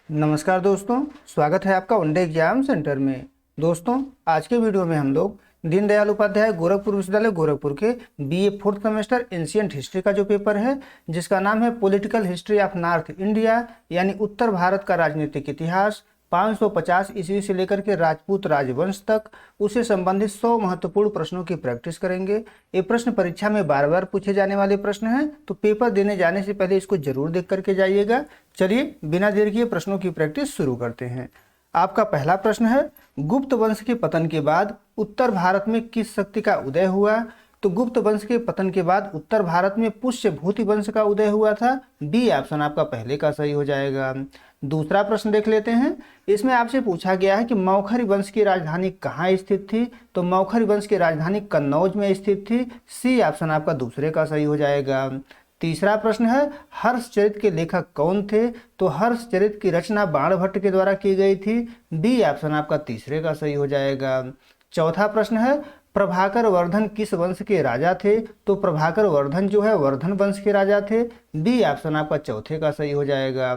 नमस्कार दोस्तों, स्वागत है आपका वनडे एग्जाम सेंटर में। दोस्तों, आज के वीडियो में हम लोग दीनदयाल उपाध्याय गोरखपुर विश्वविद्यालय गोरखपुर के BA fourth semester ancient history का जो पेपर है, जिसका नाम है political history of north India, यानी उत्तर भारत का राजनीतिक इतिहास 550 ईस्वी से लेकर के राजपूत राजवंश तक, उससे संबंधित 100 महत्वपूर्ण प्रश्नों की प्रैक्टिस करेंगे। ये प्रश्न परीक्षा में बार बार पूछे जाने वाले प्रश्न हैं, तो पेपर देने जाने से पहले इसको जरूर देख करके जाइएगा। चलिए बिना देर किए प्रश्नों की प्रैक्टिस शुरू करते हैं। आपका पहला प्रश्न है, गुप्त वंश के पतन के बाद उत्तर भारत में किस शक्ति का उदय हुआ? तो गुप्त वंश के पतन के बाद उत्तर भारत में पुष्यभूति वंश का उदय हुआ था। बी ऑप्शन आपका पहले का सही हो जाएगा। दूसरा प्रश्न देख लेते हैं। इसमें आपसे पूछा गया है कि मौखरी वंश की राजधानी कहाँ स्थित थी? तो मौखरी वंश की राजधानी कन्नौज में स्थित थी। सी ऑप्शन आपका दूसरे का सही हो जाएगा। तीसरा प्रश्न है, हर्षचरित के लेखक कौन थे? तो हर्षचरित की रचना बाणभट्ट के द्वारा की गई थी। बी ऑप्शन आपका तीसरे का सही हो जाएगा। चौथा प्रश्न है, प्रभाकर वर्धन किस वंश के राजा थे? तो प्रभाकर वर्धन जो है वर्धन वंश के राजा थे। बी ऑप्शन आपका चौथे का सही हो जाएगा।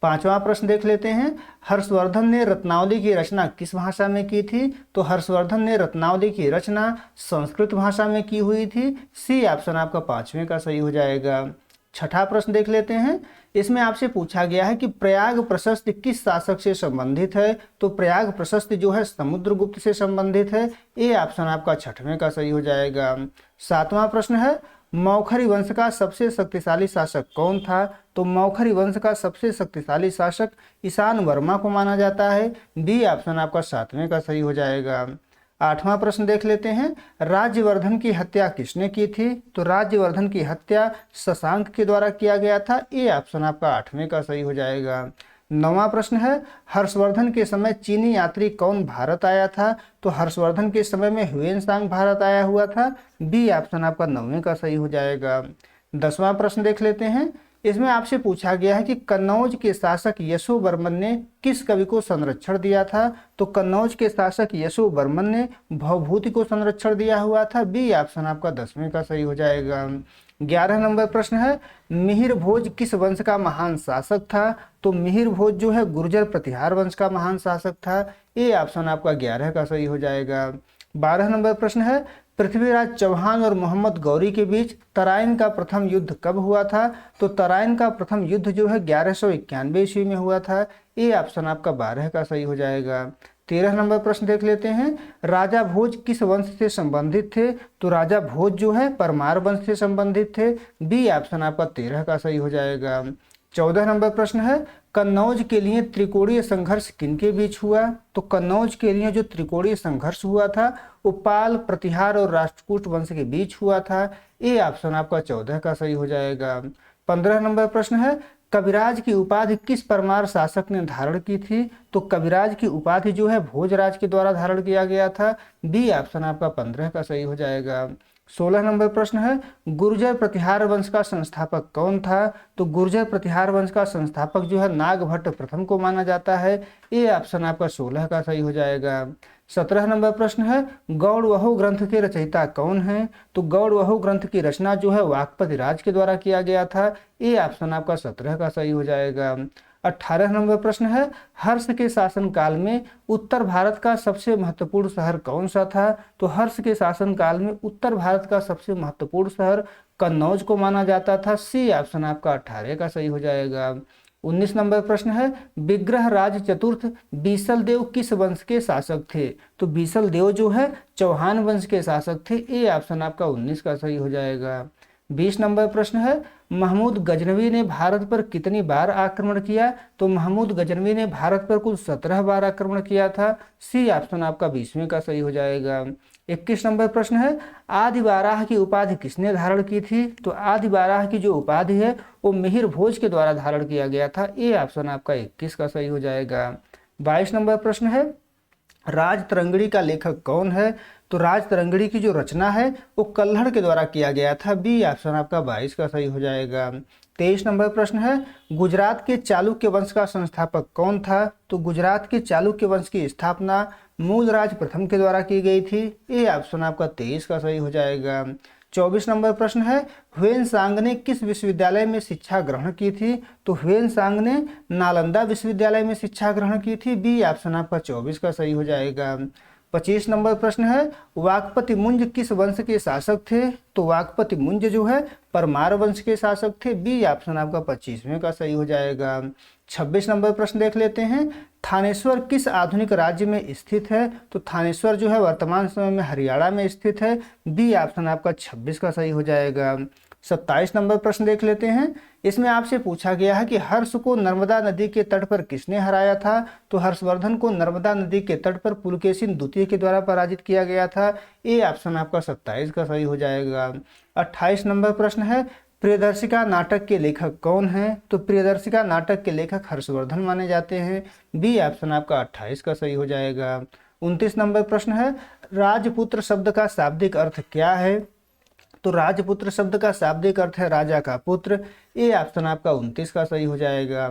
पांचवा प्रश्न देख लेते हैं। हर्षवर्धन ने रत्नावली की रचना किस भाषा में की थी? तो हर्षवर्धन ने रत्नावली की रचना संस्कृत भाषा में की हुई थी। सी ऑप्शन आपका पांचवें का सही हो जाएगा। छठा प्रश्न देख लेते हैं। इसमें आपसे पूछा गया है कि प्रयाग प्रशस्ति किस शासक से संबंधित है? तो प्रयाग प्रशस्ति जो है समुद्रगुप्त से संबंधित है। ए ऑप्शन आपका छठवें का सही हो जाएगा। सातवां प्रश्न है, मौखरी वंश का सबसे शक्तिशाली शासक कौन था? तो मौखरी वंश का सबसे शक्तिशाली शासक ईशान वर्मा को माना जाता है। बी ऑप्शन आपका सातवें का सही हो जाएगा। आठवां प्रश्न देख लेते हैं। राज्यवर्धन की हत्या किसने की थी? तो राज्यवर्धन की हत्या शशांक के द्वारा किया गया था। ए ऑप्शन आपका आठवें का सही हो जाएगा। नौवां प्रश्न है, हर्षवर्धन के समय चीनी यात्री कौन भारत आया था? तो हर्षवर्धन के समय में ह्वेनसांग भारत आया हुआ था। बी ऑप्शन आपका नौवें का सही हो जाएगा। 10वां प्रश्न देख लेते हैं। इसमें आपसे पूछा गया है कि कन्नौज के शासक यशोवर्मन ने किस कवि को संरक्षण दिया था? तो कन्नौज के शासक यशोवर्मन ने भवभूति को संरक्षण दिया हुआ था। बी ऑप्शन आपका 10वें का सही हो जाएगा। 11 नंबर प्रश्न है, मिहिर भोज किस वंश का महान शासक था? तो मिहिर भोज जो है गुर्जर प्रतिहार वंश का महान शासक था। ए ऑप्शन आपका 11 का सही हो जाएगा। 12 नंबर प्रश्न है, पृथ्वीराज चौहान और मोहम्मद गौरी के बीच तराइन का प्रथम युद्ध कब हुआ था? तो तराइन का प्रथम युद्ध जो है 1191 ईस्वी में हुआ था। ए ऑप्शन आपका 12 का सही हो जाएगा। 13 नंबर प्रश्न देख लेते हैं। राजा भोज किस वंश से संबंधित थे? तो राजा भोज जो है परमार वंश से संबंधित थे। बी ऑप्शन आपका 13 का सही हो जाएगा। 14 नंबर प्रश्न है, कन्नौज के लिए त्रिकोणीय संघर्ष किनके बीच हुआ? तो कन्नौज के लिए जो त्रिकोणीय संघर्ष हुआ था वो पाल, प्रतिहार और राष्ट्रकूट वंश के बीच हुआ था। ए ऑप्शन आपका 14 का सही हो जाएगा। 15 नंबर प्रश्न है, कविराज की उपाधि किस परमार शासक ने धारण की थी? तो कविराज की उपाधि जो है भोजराज के द्वारा धारण किया गया था। बी ऑप्शन आपका 15 का सही हो जाएगा। 16 नंबर प्रश्न है, गुर्जर प्रतिहार वंश का संस्थापक कौन था? तो गुर्जर प्रतिहार वंश का संस्थापक जो है नागभट्ट प्रथम को माना जाता है। ए ऑप्शन आपका 16 का सही हो जाएगा। 17 नंबर प्रश्न है, गौड़वहु ग्रंथ के रचयिता कौन है? तो गौड़वहु ग्रंथ की रचना जो है वाकपति राज के द्वारा किया गया था। ए ऑप्शन आपका 17 का सही हो जाएगा। 18 नंबर प्रश्न है, हर्ष के शासनकाल में उत्तर भारत का सबसे महत्वपूर्ण शहर कौन सा था? तो हर्ष के शासनकाल में उत्तर भारत का सबसे महत्वपूर्ण शहर कन्नौज को माना जाता था। सी ऑप्शन आपका 18 का सही हो जाएगा। 19 नंबर प्रश्न है, विग्रह राज चतुर्थ बीसल देव किस वंश के शासक थे? तो बीसल देव जो है चौहान वंश के शासक थे। ए ऑप्शन आपका 19 का सही हो जाएगा। 20 नंबर प्रश्न है, महमूद गजनवी ने भारत पर कितनी बार आक्रमण किया? तो महमूद गजनवी ने भारत पर कुल 17 बार आक्रमण किया था। सी ऑप्शन आपका 20वें का सही हो जाएगा। 21 नंबर प्रश्न है, आदि बाराह की उपाधि किसने धारण की थी? तो आदि बाराह की जो उपाधि है वो मिहिर भोज के द्वारा धारण किया गया था। ए ऑप्शन आपका 21 का सही हो जाएगा। 22 नंबर प्रश्न है, राजतरंगिणी का लेखक कौन है? तो राजतरंगिणी की जो रचना है वो कल्हड़ के द्वारा किया गया था। बी ऑप्शन आपका 22 का सही हो जाएगा। 23 नंबर प्रश्न है, गुजरात के चालुक्य वंश का संस्थापक कौन था? तो गुजरात के चालुक्य वंश की स्थापना मूलराज प्रथम के द्वारा की गई थी। ए ऑप्शन आपका 23 का सही हो जाएगा। 24 नंबर प्रश्न है ह्वेनसांग ने किस विश्वविद्यालय में शिक्षा ग्रहण की थी? तो ह्वेनसांग ने नालंदा विश्वविद्यालय में शिक्षा ग्रहण की थी। बी ऑप्शन आपका 24 का सही हो जाएगा। 25 नंबर प्रश्न है वाकपति मुंज किस वंश के शासक थे? तो वाकपति मुंज जो है परमार वंश के शासक थे। बी ऑप्शन आपका 25वें का सही हो जाएगा। 26 नंबर प्रश्न देख लेते हैं थानेश्वर किस आधुनिक राज्य में स्थित है? तो थानेश्वर जो है वर्तमान समय में हरियाणा में स्थित है। बी ऑप्शन आपका 26 का सही हो जाएगा। 27 नंबर प्रश्न देख लेते हैं। इसमें आपसे पूछा गया है कि हर्ष को नर्मदा नदी के तट पर किसने हराया था? तो हर्षवर्धन को नर्मदा नदी के तट पर पुलकेशिन द्वितीय के द्वारा पराजित किया गया था। ए ऑप्शन आपका 27 का सही हो जाएगा। 28 नंबर प्रश्न है प्रियदर्शिका नाटक के लेखक कौन हैं? तो प्रियदर्शिका नाटक के लेखक हर्षवर्धन माने जाते हैं। बी ऑप्शन आपका 28 का सही हो जाएगा। 29 नंबर प्रश्न है राजपुत्र शब्द का शाब्दिक अर्थ क्या है? तो राजपुत्र शब्द का शाब्दिक अर्थ है राजा का पुत्र। ए ऑप्शन आपका 29 का सही हो जाएगा।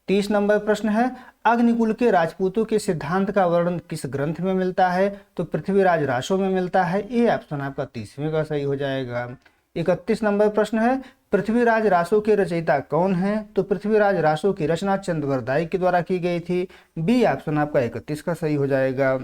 30 नंबर प्रश्न है अग्निकुल के राजपूतों के सिद्धांत का वर्णन किस ग्रंथ में मिलता है? तो पृथ्वीराज रासो में मिलता है। ए ऑप्शन आपका 30वें का सही हो जाएगा। 31 नंबर प्रश्न है पृथ्वीराज रासो के रचयिता कौन है? तो पृथ्वीराज रासो की रचना चंद्रवरदाई के द्वारा की गई थी। बी ऑप्शन आपका 31 का सही हो जाएगा।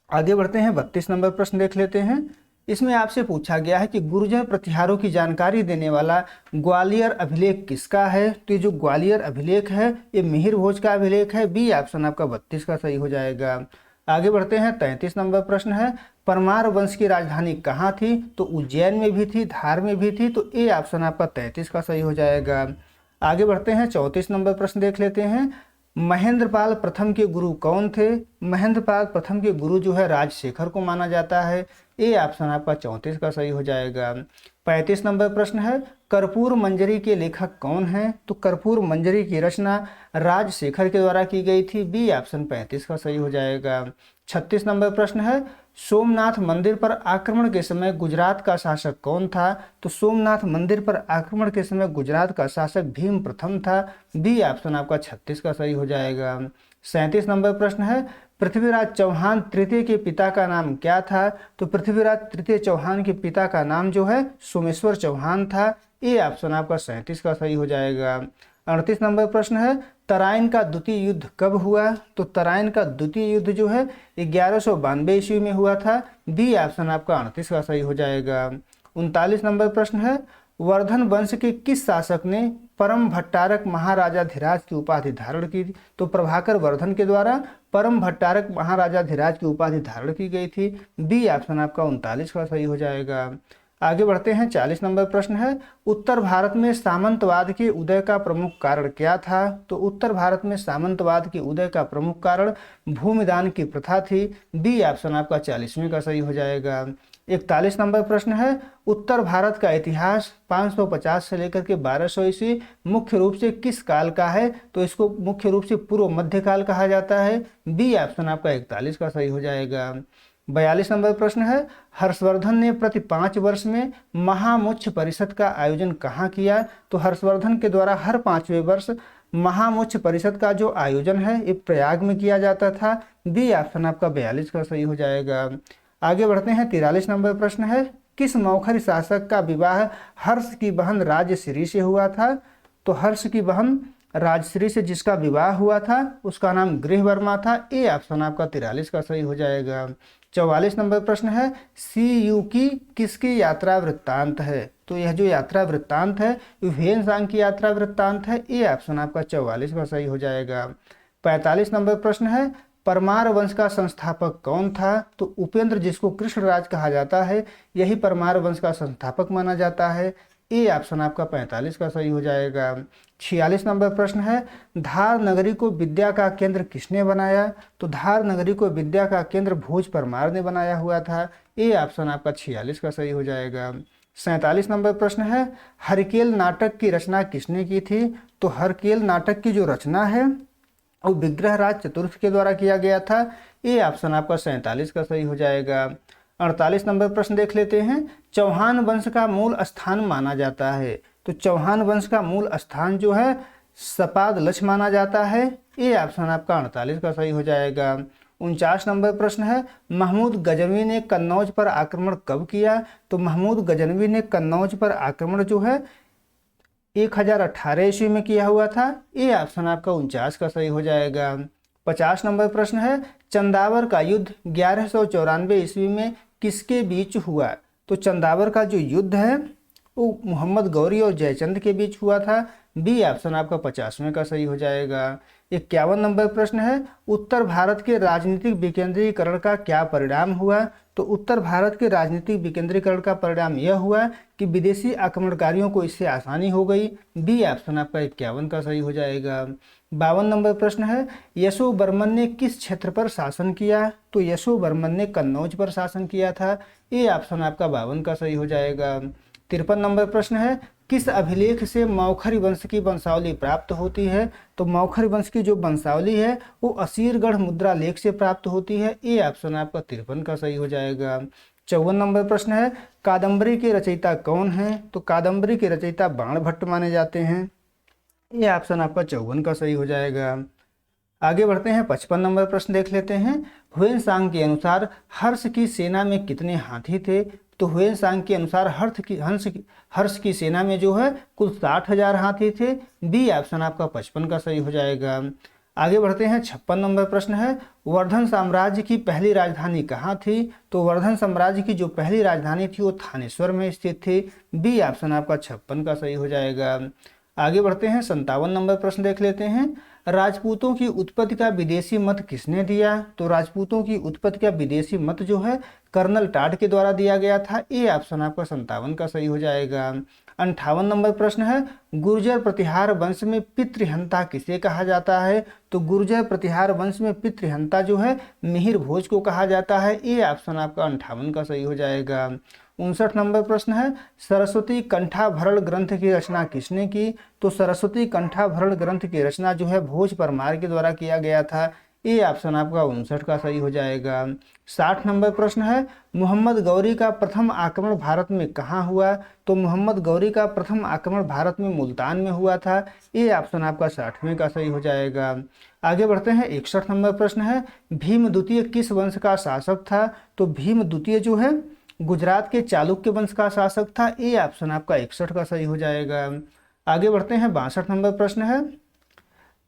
आगे बढ़ते हैं 32 नंबर प्रश्न देख लेते हैं। इसमें आपसे पूछा गया है कि गुर्जर प्रतिहारों की जानकारी देने वाला ग्वालियर अभिलेख किसका है? तो ये जो ग्वालियर अभिलेख है ये मिहिर भोज का अभिलेख है। बी ऑप्शन आपका 32 का सही हो जाएगा। आगे बढ़ते हैं 33 नंबर प्रश्न है परमार वंश की राजधानी कहाँ थी? तो उज्जैन में भी थी, धार में भी थी। तो ए ऑप्शन आपका 33 का सही हो जाएगा। आगे बढ़ते हैं 34 नंबर प्रश्न देख लेते हैं महेंद्रपाल प्रथम के गुरु कौन थे? महेंद्रपाल प्रथम के गुरु जो है राजशेखर को माना जाता है। ए ऑप्शन आपका 34 का सही हो जाएगा। 35 नंबर प्रश्न है कर्पूर मंजरी के लेखक कौन है? तो कर्पूर मंजरी की रचना राजशेखर के द्वारा की गई थी। बी ऑप्शन 35 का सही हो जाएगा। 36 नंबर प्रश्न है सोमनाथ मंदिर पर आक्रमण के समय गुजरात का शासक कौन था? तो सोमनाथ मंदिर पर आक्रमण के समय गुजरात का शासक भीम प्रथम था। बी ऑप्शन आपका 36 का सही हो जाएगा। 37 नंबर प्रश्न है पृथ्वीराज चौहान तृतीय के पिता का नाम क्या था? तो पृथ्वीराज तृतीय चौहान के पिता का नाम जो है सोमेश्वर चौहान था। ए ऑप्शन आपका 37 का सही हो जाएगा। 38 नंबर प्रश्न है तराइन का द्वितीय युद्ध कब हुआ? तो तराइन का द्वितीय युद्ध जो है 1192 ईस्वी में हुआ था। बी ऑप्शन आपका 38 का सही हो जाएगा। 39 नंबर प्रश्न है वर्धन वंश के किस शासक ने परम भट्टारक महाराजाधिराज की उपाधि धारण की? तो प्रभाकर वर्धन के द्वारा परम भट्टारक महाराजाधिराज की उपाधि धारण की गई थी। बी ऑप्शन आपका 39 का सही हो जाएगा। आगे बढ़ते हैं 40 नंबर प्रश्न है उत्तर भारत में सामंतवाद के उदय का प्रमुख कारण क्या था? तो उत्तर भारत में सामंतवाद के उदय का प्रमुख कारण भूमिदान की प्रथा थी। बी ऑप्शन आपका 40वें का सही हो जाएगा। 41 नंबर प्रश्न है उत्तर भारत का इतिहास 550 से लेकर के 1200 ईस्वी मुख्य रूप से किस काल का है? तो इसको मुख्य रूप से पूर्व मध्यकाल कहा जाता है। बी ऑप्शन आपका 41 का सही हो जाएगा। 42 नंबर प्रश्न है हर्षवर्धन ने प्रति 5 वर्ष में महामोक्ष परिषद का आयोजन कहाँ किया? तो हर्षवर्धन के द्वारा हर 5वें वर्ष महामोक्ष परिषद का जो आयोजन है ये प्रयाग में किया जाता था। बी ऑप्शन आपका 42 का सही हो जाएगा। आगे बढ़ते हैं 43 नंबर प्रश्न है किस मौखरी शासक का विवाह हर्ष की बहन राजश्री से हुआ था? तो हर्ष की बहन राजश्री से जिसका विवाह हुआ था उसका नाम गृहवर्मा था। ए ऑप्शन आपका 43 का सही हो जाएगा। 44 नंबर प्रश्न है सीयू की किसकी यात्रा वृत्तांत है? तो यह जो यात्रा वृत्तांत है ह्वेनसांग की यात्रा वृत्तांत है। ए ऑप्शन आपका 44 का सही हो जाएगा। 45 नंबर प्रश्न है परमार वंश का संस्थापक कौन था? तो उपेंद्र जिसको कृष्णराज कहा जाता है यही परमार वंश का संस्थापक माना जाता है। ए ऑप्शन आपका 45 का सही हो जाएगा। 46 नंबर प्रश्न है धार नगरी को विद्या का केंद्र किसने बनाया? तो धार नगरी को विद्या का केंद्र भोज परमार ने बनाया हुआ था। ए ऑप्शन आपका 46 का सही हो जाएगा। 47 नंबर प्रश्न है हरकेल नाटक की रचना किसने की थी? तो हरकेल नाटक की जो रचना है वो विग्रहराज चतुर्थ के द्वारा किया गया था। ए ऑप्शन आपका 47 का सही हो जाएगा। 48 नंबर प्रश्न देख लेते हैं चौहान वंश का मूल स्थान माना जाता है। तो चौहान वंश का मूल स्थान जो है सपाद लक्ष्य माना जाता है। ए ऑप्शन आपका 48 का सही हो जाएगा। 49 नंबर प्रश्न है, महमूद गजनवी ने कन्नौज पर आक्रमण कब किया? तो महमूद गजनवी ने कन्नौज पर आक्रमण जो है 1018 ईस्वी में किया हुआ था। ये ऑप्शन आपका 49 का सही हो जाएगा। 50 नंबर प्रश्न है, चंदावर का युद्ध 1194 ईस्वी में किसके बीच हुआ? तो चंदावर का जो युद्ध है वो मोहम्मद गौरी और जयचंद के बीच हुआ था। बी ऑप्शन आपका 50वें का सही हो जाएगा। 51 नंबर प्रश्न है, उत्तर भारत के राजनीतिक विकेंद्रीकरण का क्या परिणाम हुआ? तो उत्तर भारत के राजनीतिक विकेंद्रीकरण का परिणाम यह हुआ कि विदेशी आक्रमणकारियों को इससे आसानी हो गई। बी ऑप्शन आपका 51 का सही हो जाएगा। 52 नंबर प्रश्न है, यशोवर्मन ने किस क्षेत्र पर शासन किया? तो यशोवर्मन ने कन्नौज पर शासन किया था। ये ऑप्शन आपका 52 का सही हो जाएगा। 53 नंबर प्रश्न है, किस अभिलेख से मौखरी वंश की वंशावली प्राप्त होती है? तो मौखरी वंश की जो वंशावली है वो असीरगढ़ मुद्रा लेख से प्राप्त होती है। ये ऑप्शन आपका 53 का सही हो जाएगा। 54 नंबर प्रश्न है, कादम्बरी के रचयिता कौन है? तो कादम्बरी के रचयिता बाणभट्ट माने जाते हैं। ये ऑप्शन आपका 54 का सही हो जाएगा। आगे बढ़ते हैं, 55 नंबर प्रश्न देख लेते हैं। ह्वेनसांग के अनुसार हर्ष की सेना में कितने हाथी थे? तो ह्वेनसांग के अनुसार हर्ष की सेना में जो है कुल 60,000 हाथी थे। बी ऑप्शन आपका 55 का सही हो जाएगा। आगे बढ़ते हैं, 56 नंबर प्रश्न है, वर्धन साम्राज्य की पहली राजधानी कहाँ थी? तो वर्धन साम्राज्य की जो पहली राजधानी थी वो थानेश्वर में स्थित थी। बी ऑप्शन आपका 56 का सही हो जाएगा। आगे बढ़ते हैं, 57 नंबर प्रश्न देख लेते हैं। राजपूतों की उत्पत्ति का विदेशी मत किसने दिया? तो राजपूतों की उत्पत्ति का विदेशी मत जो है कर्नल टाड के द्वारा दिया गया था। ये ऑप्शन आपका 57 का सही हो जाएगा। 58 नंबर प्रश्न है, गुर्जर प्रतिहार वंश में पितृहंता किसे कहा जाता है? तो गुर्जर प्रतिहार वंश में पितृहंता जो है मिहिर भोज को कहा जाता है। ये ऑप्शन आपका 58 का सही हो जाएगा। 59 नंबर प्रश्न है, सरस्वती कंठाभरण ग्रंथ की रचना किसने की? तो सरस्वती कंठाभरण ग्रंथ की रचना जो है भोज परमार के द्वारा किया गया था। ये ऑप्शन आपका 59 का सही हो जाएगा। 60 नंबर प्रश्न है, मोहम्मद गौरी का प्रथम आक्रमण भारत में कहाँ हुआ? तो मोहम्मद गौरी का प्रथम आक्रमण भारत में मुल्तान में हुआ था। ये ऑप्शन आपका 60वें का सही हो जाएगा। आगे बढ़ते हैं, 61 नंबर प्रश्न है, भीम द्वितीय किस वंश का शासक था? तो भीम द्वितीय जो है गुजरात के चालुक्य वंश का शासक था। ये ऑप्शन आपका 61 का सही हो जाएगा। आगे बढ़ते हैं, 62 नंबर प्रश्न है,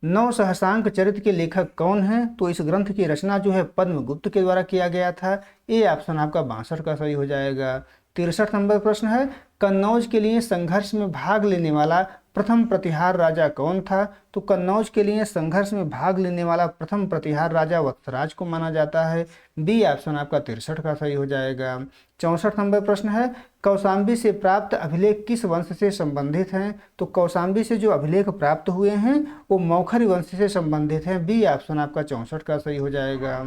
नव सहसांक चरित्र के लेखक कौन हैं? तो इस ग्रंथ की रचना जो है पद्मगुप्त के द्वारा किया गया था। ये ऑप्शन आपका 62 का सही हो जाएगा। 63 नंबर प्रश्न है, कन्नौज के लिए संघर्ष में भाग लेने वाला प्रथम प्रतिहार राजा कौन था? तो कन्नौज के लिए संघर्ष में भाग लेने वाला प्रथम प्रतिहार राजा वत्सराज को माना जाता है। बी ऑप्शन आपका 63 का सही हो जाएगा। 64 नंबर प्रश्न है, कौशाम्बी से प्राप्त अभिलेख किस वंश से संबंधित हैं? तो कौशाम्बी से जो अभिलेख प्राप्त हुए हैं वो मौखरी वंश से संबंधित हैं। बी ऑप्शन आपका 64 का सही हो जाएगा।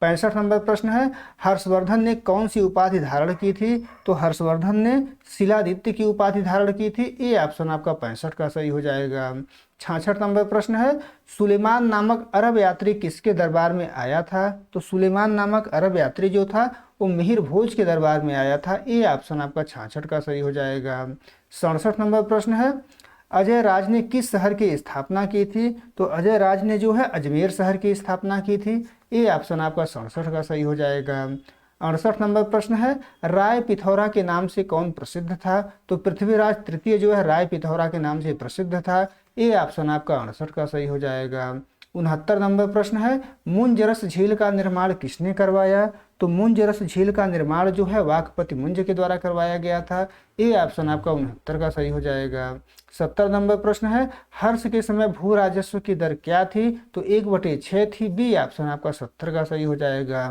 65 नंबर प्रश्न है, हर्षवर्धन ने कौन सी उपाधि धारण की थी? तो हर्षवर्धन ने शिलादित्य की उपाधि धारण की थी। ये ऑप्शन आपका 65 का सही हो जाएगा। 66 नंबर प्रश्न है, सुलेमान नामक अरब यात्री किसके दरबार में आया था? तो सुलेमान नामक अरब यात्री जो था वो मिहिर भोज के दरबार में आया था। ये ऑप्शन आपका 66 का सही हो जाएगा। 67 नंबर प्रश्न है, अजय राज ने किस शहर की स्थापना की थी? तो अजय राज ने जो है अजमेर शहर की स्थापना की थी। ये ऑप्शन आपका 67 का सही हो जाएगा। 68 नंबर प्रश्न है, राय पिथौरा के नाम से कौन प्रसिद्ध था? तो पृथ्वीराज तृतीय जो है राय पिथौरा के नाम से प्रसिद्ध था। ये ऑप्शन आपका 68 का सही हो जाएगा। 69 नंबर प्रश्न है, मुंजरस झील का निर्माण किसने करवाया? तो मुंजरस झील का निर्माण जो है वाकपति मुंज के द्वारा करवाया गया था। ये ऑप्शन आपका 69 का सही हो जाएगा। 70 नंबर प्रश्न है, हर्ष के समय भू राजस्व की दर क्या थी? तो 1/6 थी। बी ऑप्शन आपका 70 का सही हो जाएगा।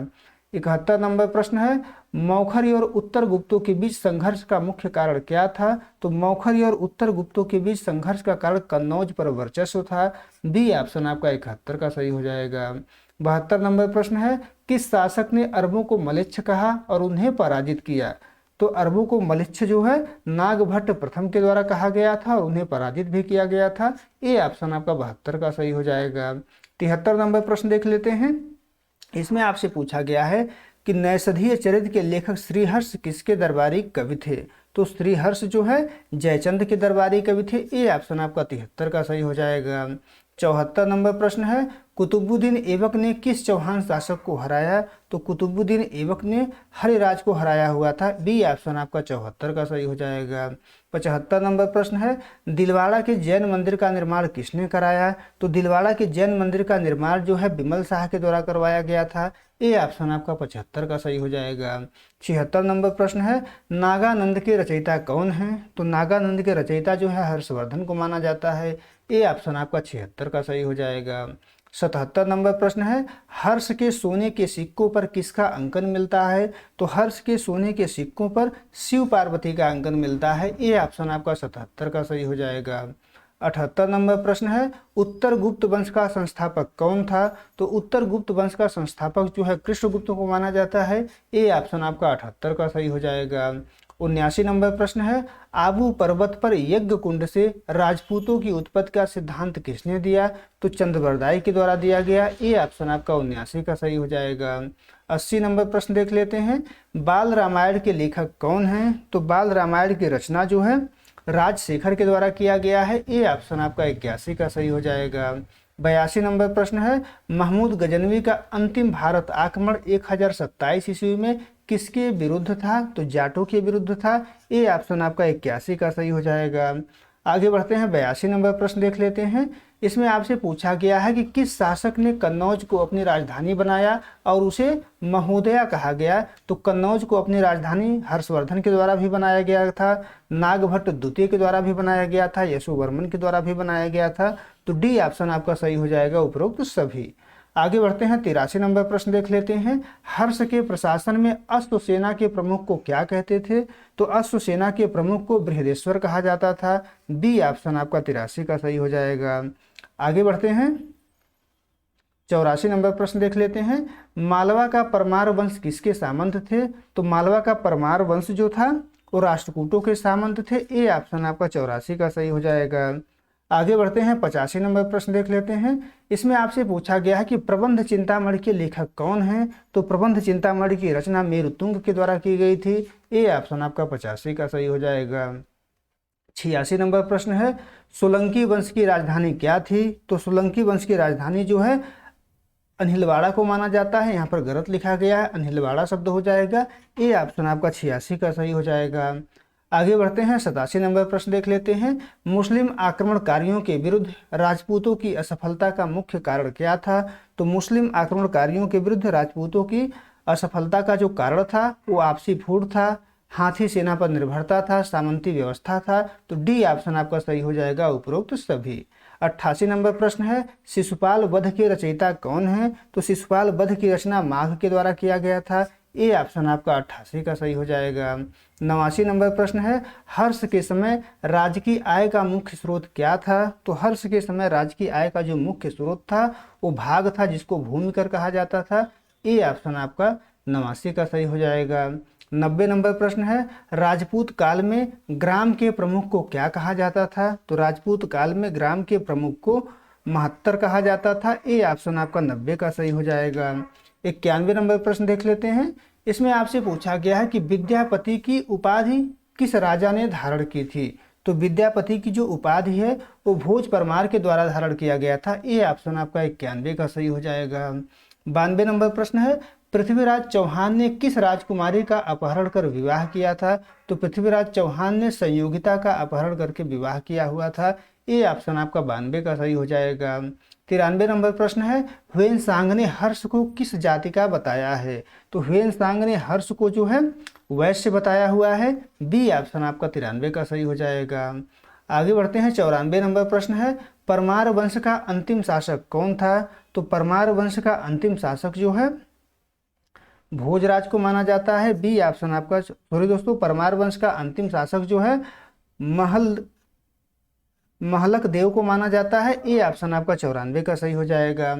71 नंबर प्रश्न है, मौखरी और उत्तर गुप्तों के बीच संघर्ष का मुख्य कारण क्या था? तो मौखरी और उत्तर गुप्तों के बीच संघर्ष का कारण कन्नौज पर वर्चस्व था। बी ऑप्शन आपका 71 का सही हो जाएगा। 72 नंबर प्रश्न है, किस शासक ने अरबों को मलेच्छ कहा और उन्हें पराजित किया? तो अरबों को मलेच्छ जो है नागभट्ट प्रथम के द्वारा कहा गया था और उन्हें पराजित भी किया गया था। ये ऑप्शन आपका 72 का सही हो जाएगा। 73 नंबर प्रश्न देख लेते हैं। इसमें आपसे पूछा गया है कि नैषधीय चरित्र के लेखक श्रीहर्ष किसके दरबारी कवि थे? तो श्रीहर्ष जो है जयचंद के दरबारी कवि थे। ये ऑप्शन आपका 73 का सही हो जाएगा। 74 नंबर प्रश्न है, कुतुबुद्दीन ऐबक ने किस चौहान शासक को हराया? तो कुतुबुद्दीन ऐबक ने हरिराज को हराया हुआ था। बी ऑप्शन आपका 74 का सही हो जाएगा। 75 नंबर प्रश्न है, दिलवाड़ा के जैन मंदिर का निर्माण किसने कराया? तो दिलवाड़ा के जैन मंदिर का निर्माण जो है बिमल शाह के द्वारा करवाया गया था। ए ऑप्शन आपका 75 का सही हो जाएगा। 76 नंबर प्रश्न है, नागानंद के रचयिता कौन है? तो नागानंद के रचयिता जो है हर्षवर्धन को माना जाता है। ए ऑप्शन आपका 76 का सही हो जाएगा। 77 नंबर प्रश्न है, हर्ष के सोने के सिक्कों पर किसका अंकन मिलता है? तो हर्ष के सोने के सिक्कों पर शिव पार्वती का अंकन मिलता है। ए ऑप्शन आपका 77 का सही हो जाएगा। 78 नंबर प्रश्न है, उत्तर गुप्त वंश का संस्थापक कौन था? तो उत्तर गुप्त वंश का संस्थापक जो है कृष्णगुप्त को माना जाता है। ए ऑप्शन आपका 78 का सही हो जाएगा। 79 नंबर प्रश्न है, आबू पर्वत पर यज्ञ कुंड से राजपूतों की उत्पत्ति का सिद्धांत किसने दिया? तो चंद्रबरदाई के द्वारा दिया गया। ए ऑप्शन आपका 79 का सही हो जाएगा। 80 नंबर प्रश्न देख लेते हैं, बाल रामायण के लेखक कौन हैं? तो बाल रामायण की रचना जो है राजशेखर के द्वारा किया गया है। ए ऑप्शन आपका 81 का सही हो जाएगा। 82 नंबर प्रश्न है, महमूद गजनवी का अंतिम भारत आक्रमण 1027 ईस्वी में किसके विरुद्ध था? तो जाटों के विरुद्ध था। ए ऑप्शन आपका 81 का सही हो जाएगा। आगे बढ़ते हैं, 82 नंबर प्रश्न देख लेते हैं। इसमें आपसे पूछा गया है कि किस शासक ने कन्नौज को अपनी राजधानी बनाया और उसे महोदया कहा गया? तो कन्नौज को अपनी राजधानी हर्षवर्धन के द्वारा भी बनाया गया था, नागभट्ट द्वितीय के द्वारा भी बनाया गया था, यशोवर्मन के द्वारा भी बनाया गया था। तो डी ऑप्शन आपका सही हो जाएगा उपरोक्त सभी। आगे बढ़ते हैं, 83 नंबर प्रश्न देख लेते हैं। हर्ष के प्रशासन में अश्व सेना के प्रमुख को क्या कहते थे? तो अश्व सेना के प्रमुख को बृहदेश्वर कहा जाता था। बी ऑप्शन आपका 83 का सही हो जाएगा। आगे बढ़ते हैं, 84 नंबर प्रश्न देख लेते हैं। मालवा का परमार वंश किसके सामंत थे? तो मालवा का परमार वंश जो था वो राष्ट्रकूटों के सामंत थे। ए ऑप्शन आपका 84 का सही हो जाएगा। आगे बढ़ते हैं, 85 नंबर प्रश्न देख लेते हैं। इसमें आपसे पूछा गया है कि प्रबंध चिंतामणि के लेखक कौन हैं? तो प्रबंध चिंतामणि की रचना मेरुतुंग के द्वारा की गई थी। ए ऑप्शन आपका 85 का सही हो जाएगा। 86 नंबर प्रश्न है, सोलंकी वंश की राजधानी क्या थी? तो सोलंकी वंश की राजधानी जो है अनिलवाड़ा को माना जाता है। यहाँ पर गलत लिखा गया है, अनिलवाड़ा शब्द हो जाएगा। ए ऑप्शन आपका 86 का सही हो जाएगा। आगे बढ़ते हैं, 87 नंबर प्रश्न देख लेते हैं। मुस्लिम आक्रमणकारियों के विरुद्ध राजपूतों की असफलता का मुख्य कारण क्या था? तो मुस्लिम आक्रमणकारियों के विरुद्ध राजपूतों की असफलता का जो कारण था वो आपसी फूट था, हाथी सेना पर निर्भरता था, सामंती व्यवस्था था। तो डी ऑप्शन आपका सही हो जाएगा उपरोक्त सभी। 88 नंबर प्रश्न है, शिशुपाल वध के रचयिता कौन है? तो शिशुपाल वध की रचना माघ के द्वारा किया गया था। ए ऑप्शन आपका 88 का सही हो जाएगा। 89 नंबर प्रश्न है, हर्ष के समय राज्य की आय का मुख्य स्रोत क्या था? तो हर्ष के समय राज्य की आय का जो मुख्य स्रोत था वो भाग था, जिसको भूमि कर कहा जाता था। ए ऑप्शन आपका 89 का सही हो जाएगा। 90 नंबर प्रश्न है, राजपूत काल में ग्राम के प्रमुख को क्या कहा जाता था? तो राजपूत काल में ग्राम के प्रमुख को महत्तर कहा जाता था। ए ऑप्शन आपका 90 का सही हो जाएगा। 91 नंबर प्रश्न देख लेते हैं। इसमें आपसे पूछा गया है कि विद्यापति की उपाधि किस राजा ने धारण की थी? तो विद्यापति की जो उपाधि है वो भोज परमार के द्वारा धारण किया गया था। ए ऑप्शन आपका 91 का सही हो जाएगा। 92 नंबर प्रश्न है, पृथ्वीराज चौहान ने किस राजकुमारी का अपहरण कर विवाह किया था? तो पृथ्वीराज चौहान ने संयोगिता का अपहरण करके विवाह किया हुआ था। ए ऑप्शन आपका 92 का सही हो जाएगा। 93 नंबर प्रश्न है, ह्वेनसांग ने हर्ष को किस जाति का बताया है? तो ह्वेनसांग ने हर्ष को जो है वैश्य बताया हुआ है। बी ऑप्शन आपका 93 का सही हो जाएगा। आगे बढ़ते हैं, 94 नंबर प्रश्न है, परमार वंश का अंतिम शासक कौन था? तो परमार वंश का अंतिम शासक जो है भोजराज को माना जाता है। बी ऑप्शन आपका, सॉरी दोस्तों, परमार वंश का अंतिम शासक जो है महलक देव को माना जाता है। ए ऑप्शन आपका 94 का सही हो जाएगा।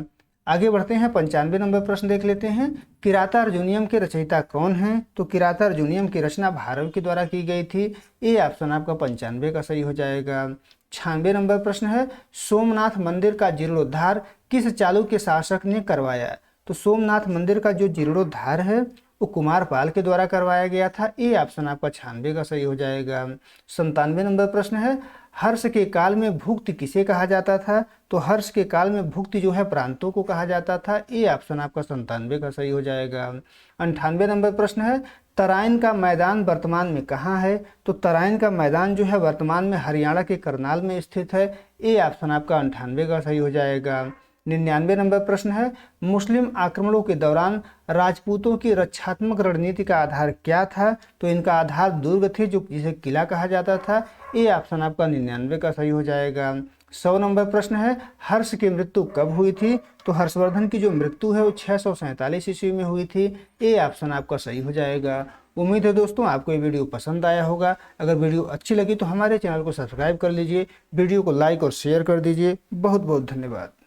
आगे बढ़ते हैं, 95 नंबर प्रश्न देख लेते हैं। किराता अर्जुनियम के रचयिता कौन हैं? तो किराता अर्जुनियम की रचना भारव के द्वारा की गई थी। ए ऑप्शन आपका 95 का सही हो जाएगा। 96 नंबर प्रश्न है, सोमनाथ मंदिर का जीर्णोद्धार किस चालुक्य शासक ने करवाया? तो सोमनाथ मंदिर का जो जीर्णोद्धार है वो कुमारपाल के द्वारा करवाया गया था। ए ऑप्शन आपका 96 का सही हो जाएगा। 97 नंबर प्रश्न है, हर्ष के काल में भुक्त किसे कहा जाता था? तो तो हर्ष के काल में भुक्ति जो है प्रांतों को कहा जाता था। ए ऑप्शन आपका 97 का सही हो जाएगा। 98 नंबर प्रश्न है, तराइन का मैदान वर्तमान में कहाँ है? तो तराइन का मैदान जो है वर्तमान में हरियाणा के करनाल में स्थित है। ए ऑप्शन आपका 98 का सही हो जाएगा। 99 नंबर प्रश्न है, मुस्लिम आक्रमणों के दौरान राजपूतों की रक्षात्मक रणनीति का आधार क्या था? तो इनका आधार दुर्ग थे, जो जिसे किला कहा जाता था। ए ऑप्शन आपका 99 का सही हो जाएगा। 100 नंबर प्रश्न है, हर्ष की मृत्यु कब हुई थी? तो हर्षवर्धन की जो मृत्यु है वो 647 ईस्वी में हुई थी। ए ऑप्शन आपका सही हो जाएगा। उम्मीद है दोस्तों आपको ये वीडियो पसंद आया होगा। अगर वीडियो अच्छी लगी तो हमारे चैनल को सब्सक्राइब कर लीजिए, वीडियो को लाइक और शेयर कर दीजिए। बहुत बहुत धन्यवाद।